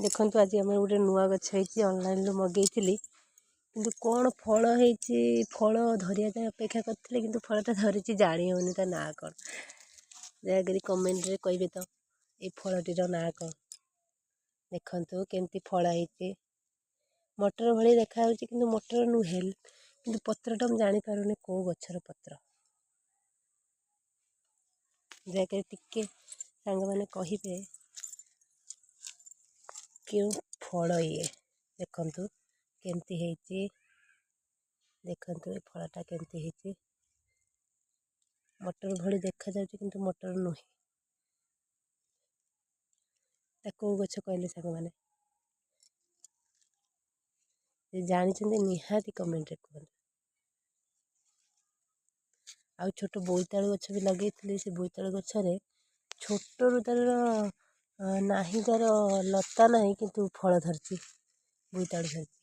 देखंतु आज आम गोटे नुआ गछ ऑनलाइन मगेली किंतु कौन फल होती फल धरिया जाए अपेक्षा करते कि फलटा धरी जाणी होनी ता ना कौन दयाकोरी कमेंट रे कहे तो ये फलटीर ना कौन देखंतु केमती फल होती मटर भली देखा कि मटर नुहे कि पत्रटा मुझे जानीपारूनी कौ गछर पत्र दयाकोरी टिके सांग मैंने कहे क्यों फल ये देखंतु केमती है देखंतु ये फलटा केमती है मटर भली देखा जाउछि किंतु मटर नुहे कौ गछ कहले सांग मैंने जानी निहाती कमेंट रे कहते आउ छोट बोईतालु गछ भी लगे से बोईतालु गछरे छोट रु तार नाही तार लता नहीं किंतु फल धरती बोईतालु धरती।